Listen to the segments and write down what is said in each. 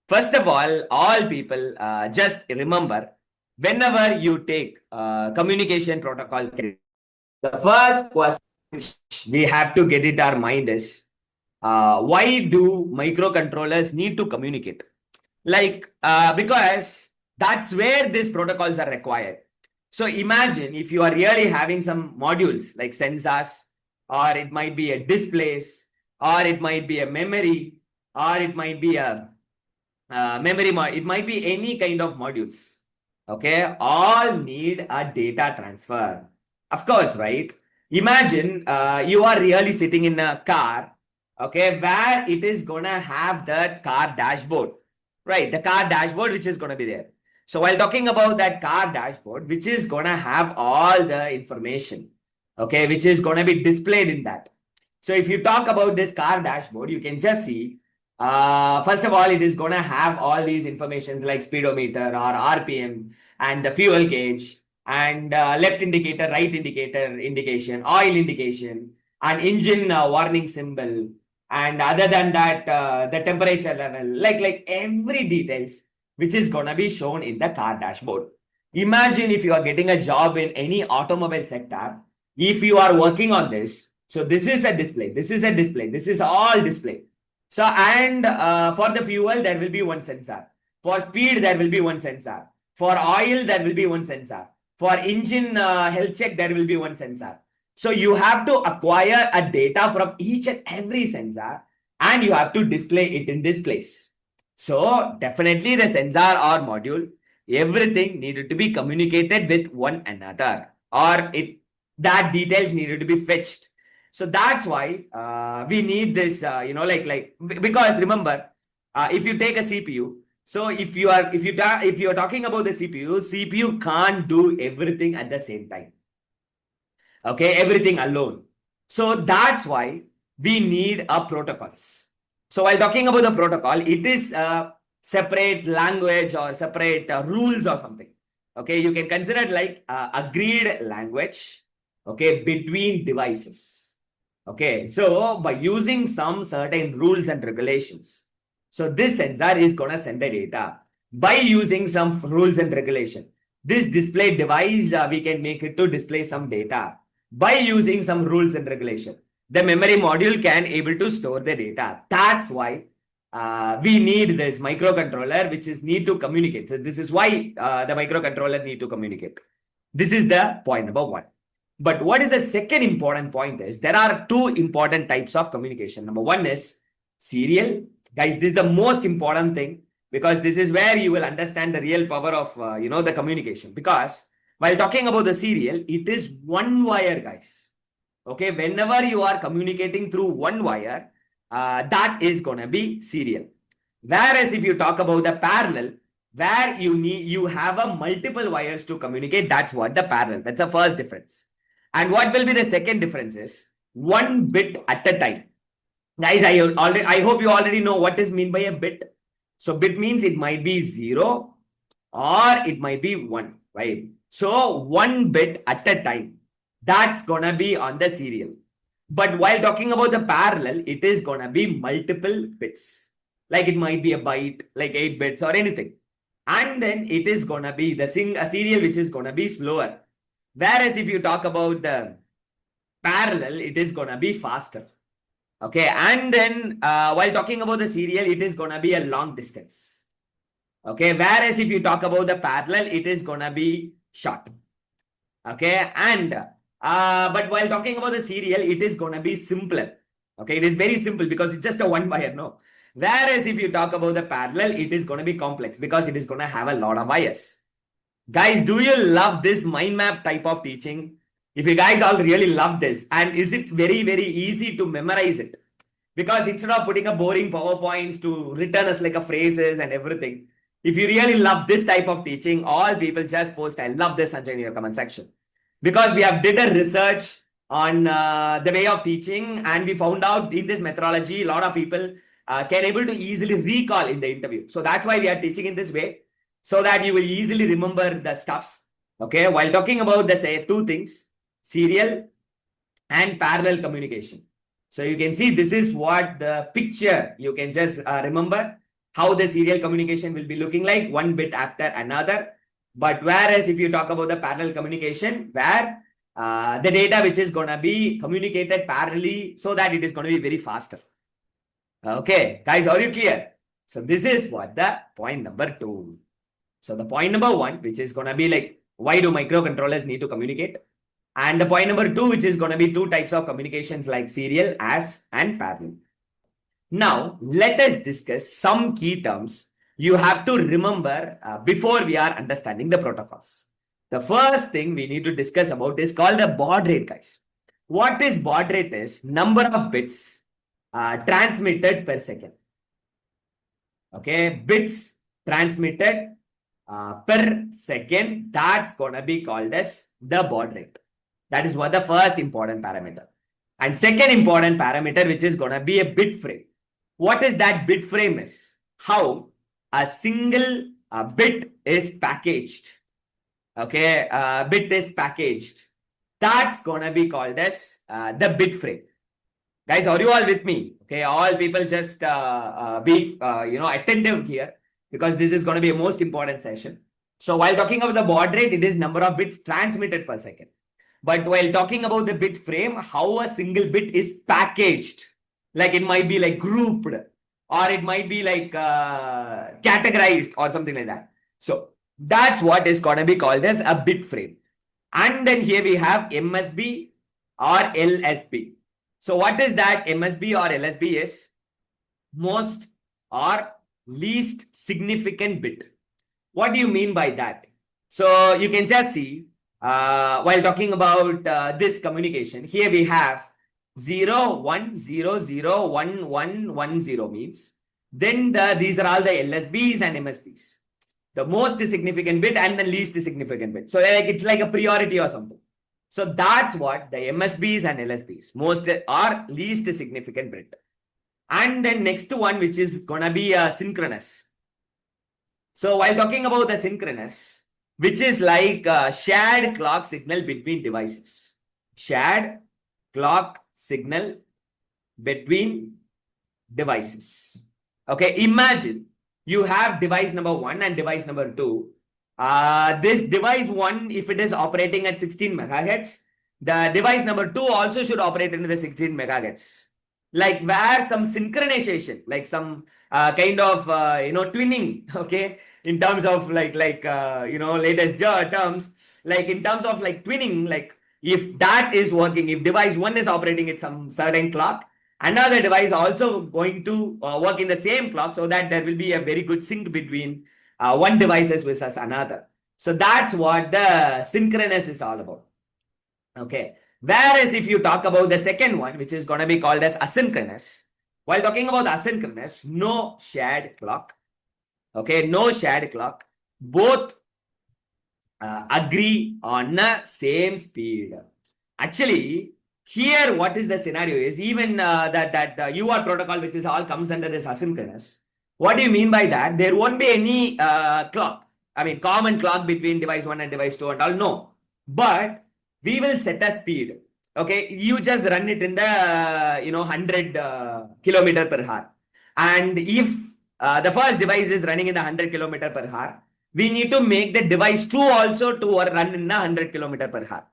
First of all people just remember, whenever you take communication protocol, the first question which we have to get it our mind is, why do microcontrollers need to communicate? Because that's where these protocols are required. So imagine if you are really having some modules like sensors, or it might be a displays, or it might be a memory, or it might be a it might be any kind of modules. Okay, all need a data transfer. Of course, right? Imagine you are really sitting in a car, okay, where it is gonna have the car dashboard, right? The car dashboard which is gonna be there. So while talking about that car dashboard, which is gonna have all the information, okay, which is gonna be displayed in that. So if you talk about this car dashboard, you can just see, first of all, it is going to have all these informations like speedometer or RPM and the fuel gauge and left indicator, right indicator indication, oil indication, and engine warning symbol. And other than that, the temperature level, like every details which is going to be shown in the car dashboard. Imagine if you are getting a job in any automobile sector, if you are working on this. So this is a display, this is a display, this is all display. So, and for the fuel, there will be one sensor. For speed, there will be one sensor. For oil, there will be one sensor. For engine health check, there will be one sensor. So you have to acquire a data from each and every sensor, and you have to display it in this place. So definitely the sensor or module, everything needed to be communicated with one another, or that details needed to be fetched. So that's why we need this, because remember, if you take a CPU, so if you are talking about the CPU can't do everything at the same time. Okay, everything alone. So that's why we need a protocols. So while talking about the protocol, it is a separate language or separate rules or something. Okay, you can consider it like agreed language, okay, between devices. Okay, so by using some certain rules and regulations, so this sensor is going to send the data by using some rules and regulation. This display device, we can make it to display some data by using some rules and regulation. The memory module can able to store the data. That's why we need this microcontroller, which is need to communicate. So this is why the microcontroller need to communicate. This is the point number one. But what is the second important point is, there are two important types of communication. Number one is serial. Guys, this is the most important thing, because this is where you will understand the real power of, the communication. Because while talking about the serial, it is one wire, guys. Okay, whenever you are communicating through one wire, that is going to be serial. Whereas if you talk about the parallel, where you have a multiple wires to communicate, that's what the parallel. That's the first difference. And what will be the second difference is one bit at a time. Guys, I hope you already know what is mean by a bit. So bit means it might be 0 or it might be 1, right? So one bit at a time, that's gonna be on the serial. But while talking about the parallel, it is gonna be multiple bits. Like it might be a byte, like 8 bits or anything. And then it is gonna be a serial which is gonna be slower. Whereas if you talk about the parallel, it is gonna be faster. Okay, and then while talking about the serial, it is gonna be a long distance. Okay, whereas if you talk about the parallel, it is gonna be short. Okay, and but while talking about the serial, it is gonna be simpler. Okay, it is very simple because it's just a one wire, no. Whereas if you talk about the parallel, it is gonna be complex because it is gonna have a lot of wires. Guys, do you love this mind map type of teaching? If you guys all really love this, and is it very, very easy to memorize it? Because instead of putting a boring PowerPoints to return us like a phrases and everything, if you really love this type of teaching, all people just post, I love this, Sanjay, in your comment section. Because we have did a research on the way of teaching, and we found out in this methodology, a lot of people can able to easily recall in the interview. So that's why we are teaching in this way, so that you will easily remember the stuffs. Okay, while talking about the say two things, serial and parallel communication. So you can see this is what the picture you can just remember how the serial communication will be looking like, one bit after another. But whereas if you talk about the parallel communication, where the data which is going to be communicated parallelly so that it is going to be very faster. Okay, guys, are you clear? So this is what the point number 2. So the point number 1, which is going to be like, why do microcontrollers need to communicate? And the point number 2, which is going to be 2 types of communications like serial and parallel. Now, let us discuss some key terms you have to remember before we are understanding the protocols. The first thing we need to discuss about is called a baud rate, guys. What is baud rate is number of bits transmitted per second. Okay, bits transmitted per second, that's gonna be called as the baud rate. That is what the first important parameter. And second important parameter, which is gonna be a bit frame. What is that bit frame is? How a single bit is packaged. Okay, bit is packaged. That's gonna be called as the bit frame. Guys, are you all with me? Okay, all people just be attentive here, because this is going to be a most important session. So while talking about the baud rate, it is number of bits transmitted per second. But while talking about the bit frame, how a single bit is packaged, like it might be like grouped, or it might be like categorized or something like that. So that's what is going to be called as a bit frame. And then here we have MSB or LSB. So what is that MSB or LSB is? Most or least significant bit. What do you mean by that? So you can just see while talking about this communication, here we have 0, 1, 0, 0, 1, 1, 1, 0 means. Then these are all the LSBs and MSBs. The most significant bit and the least significant bit. So like it's like a priority or something. So that's what the MSBs and LSBs, most or least significant bit. And then next one, which is gonna be synchronous. So while talking about the synchronous, which is like a shared clock signal between devices. Shared clock signal between devices. Okay, imagine you have device number 1 and device number 2. This device 1, if it is operating at 16 megahertz, the device number 2 also should operate in the 16 megahertz. Like where some synchronization, like some kind of twinning, okay, in terms of latest terms, like in terms of like twinning, like if that is working, if device 1 is operating at some certain clock, another device also going to work in the same clock, so that there will be a very good sync between one devices versus another. So that's what the synchronous is all about. Okay. Whereas if you talk about the second one, which is going to be called as asynchronous, while talking about asynchronous, no shared clock. Okay, no shared clock. Both agree on the same speed. Actually, here what is the scenario is even that UART protocol, which is all comes under this asynchronous. What do you mean by that? There won't be any clock. I mean, common clock between device 1 and device 2 and all. No. But we will set a speed. Okay. You just run it in the, 100 kilometer per hour. And if the first device is running in the 100 kilometer per hour, we need to make the device 2 also to run in the 100 kilometer per hour.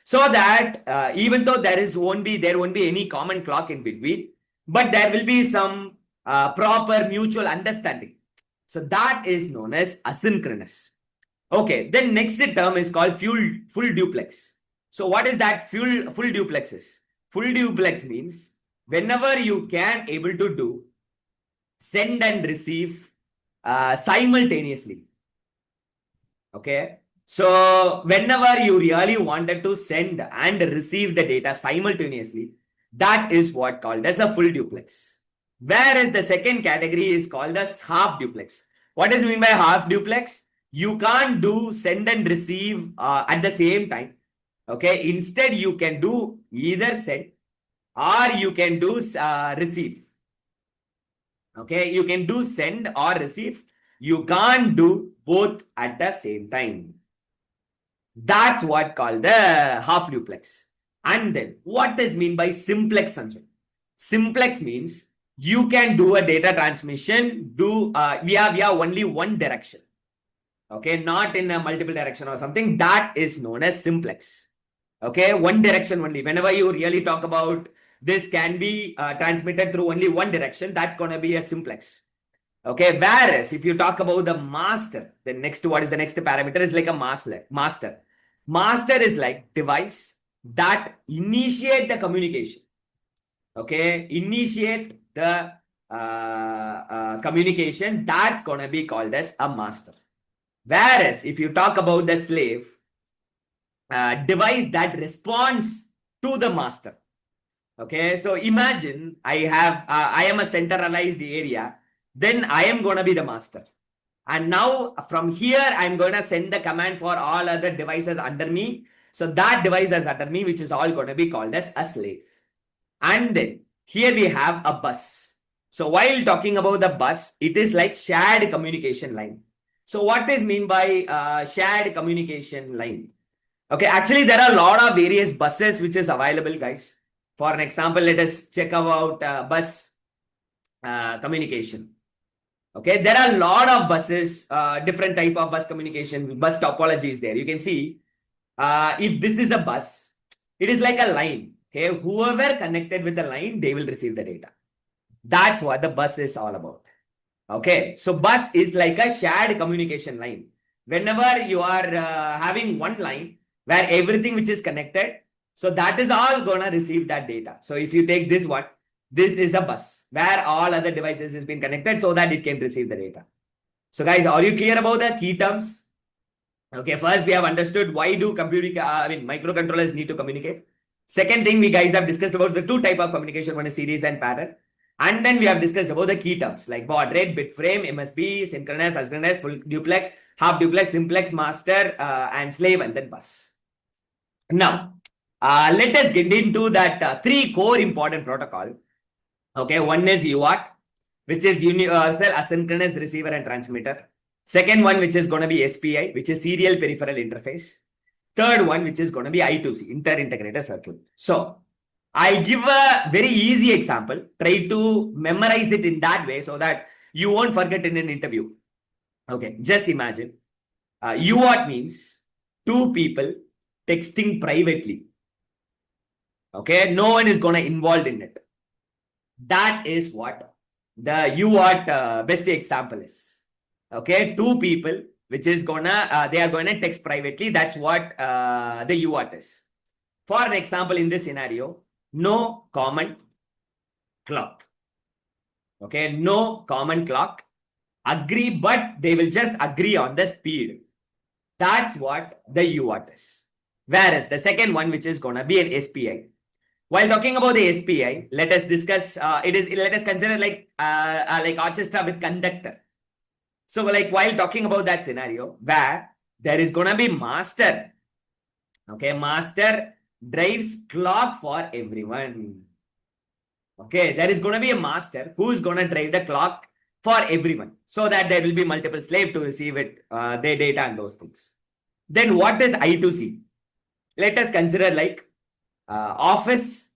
So that even though there won't be any common clock in between, but there will be some proper mutual understanding. So that is known as asynchronous. Okay, then next term is called full duplex. So what is that full duplex is? Full duplex means whenever you can able to do send and receive simultaneously. Okay. So whenever you really wanted to send and receive the data simultaneously, that is what called as a full duplex. Whereas the second category is called as half duplex. What is mean by half duplex? You can't do send and receive at the same time. Okay. Instead, you can do either send or you can do receive. Okay. You can do send or receive. You can't do both at the same time. That's what called the half duplex. And then what does mean by simplex, Sanjay? Simplex means you can do a data transmission via only one direction. Okay, not in a multiple direction or something. That is known as simplex. Okay, one direction only. Whenever you really talk about this can be transmitted through only one direction, that's going to be a simplex. Okay, whereas if you talk about the master, the next, what is the next parameter is like a master. Master is like device that initiate the communication. Okay, initiate the communication, that's going to be called as a master. Whereas if you talk about the slave, device that responds to the master. Okay, so imagine I am a centralized area, then I am going to be the master. And now from here, I'm going to send the command for all other devices under me. So that device is under me, which is all going to be called as a slave. And then here we have a bus. So while talking about the bus, it is like shared communication line. So what is mean by shared communication line? Okay, actually there are a lot of various buses which is available, guys. For an example, let us check about bus communication. Okay, there are a lot of buses, different type of bus communication, bus topology is there. You can see if this is a bus, it is like a line. Okay, whoever connected with the line, they will receive the data. That's what the bus is all about. Okay, so bus is like a shared communication line. Whenever you are having one line where everything which is connected, so that is all gonna receive that data. So if you take this one, this is a bus where all other devices has been connected so that it can receive the data. So guys, are you clear about the key terms? Okay, first we have understood why do microcontrollers need to communicate. Second thing, we guys have discussed about the two type of communication, one is series and parallel. And then we have discussed about the key terms like baud rate, bit frame, MSB, synchronous, asynchronous, full duplex, half duplex, simplex, master, and slave, and then bus. Now, let us get into that three core important protocol. Okay, one is UART, which is universal asynchronous receiver and transmitter. Second one, which is going to be SPI, which is serial peripheral interface. Third one, which is going to be I2C, inter-integrated circuit. So I give a very easy example. Try to memorize it in that way so that you won't forget in an interview. Okay, just imagine. UART means two people texting privately. Okay, no one is going to involved in it. That is what the UART best example is. Okay, two people which is gonna they are going to text privately. That's what the UART is. For an example, in this scenario, no common clock. Okay, no common clock. Agree, but they will just agree on the speed. That's what the UART is. Whereas the second one, which is gonna be an SPI. While talking about the SPI, let us discuss. Let us consider like orchestra with conductor. So like while talking about that scenario where there is gonna be master. Okay, master drives clock for everyone. Okay, there is going to be a master who is going to drive the clock for everyone so that there will be multiple slaves to receive it, their data and those things. Then what is I2C? Let us consider like office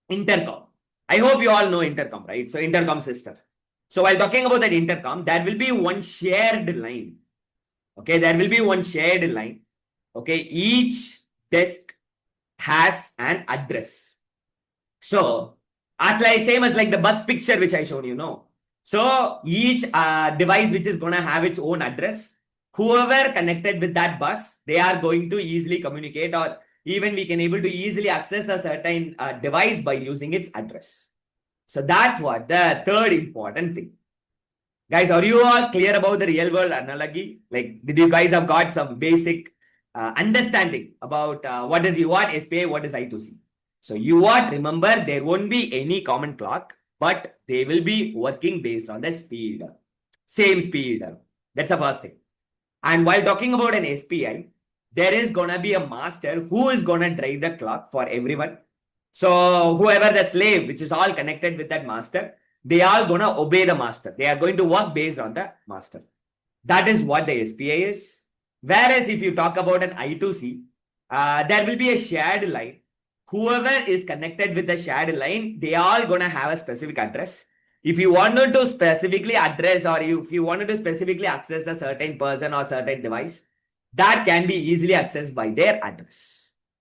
intercom. I hope you all know intercom, right? So intercom system. So while talking about that intercom, there will be one shared line. Okay, there will be one shared line. Okay, each desk has an address. So as like same as like the bus picture which I shown you know. So each device which is going to have its own address, whoever connected with that bus, they are going to easily communicate, or even we can able to easily access a certain device by using its address. So that's what the third important thing. Guys, are you all clear about the real world analogy? Like, did you guys have got some basic understanding about what is UART, SPI, what is I2C? So UART, remember, there won't be any common clock, but they will be working based on the speed. Same speed. That's the first thing. And while talking about an SPI, there is going to be a master who is going to drive the clock for everyone. So whoever the slave, which is all connected with that master, they are going to obey the master. They are going to work based on the master. That is what the SPI is. Whereas if you talk about an I2C, there will be a shared line. whoever is connected with the shared line, they are going to have a specific address. If you wanted to specifically address, or if you wanted to specifically access a certain person or certain device, that can be easily accessed by their address.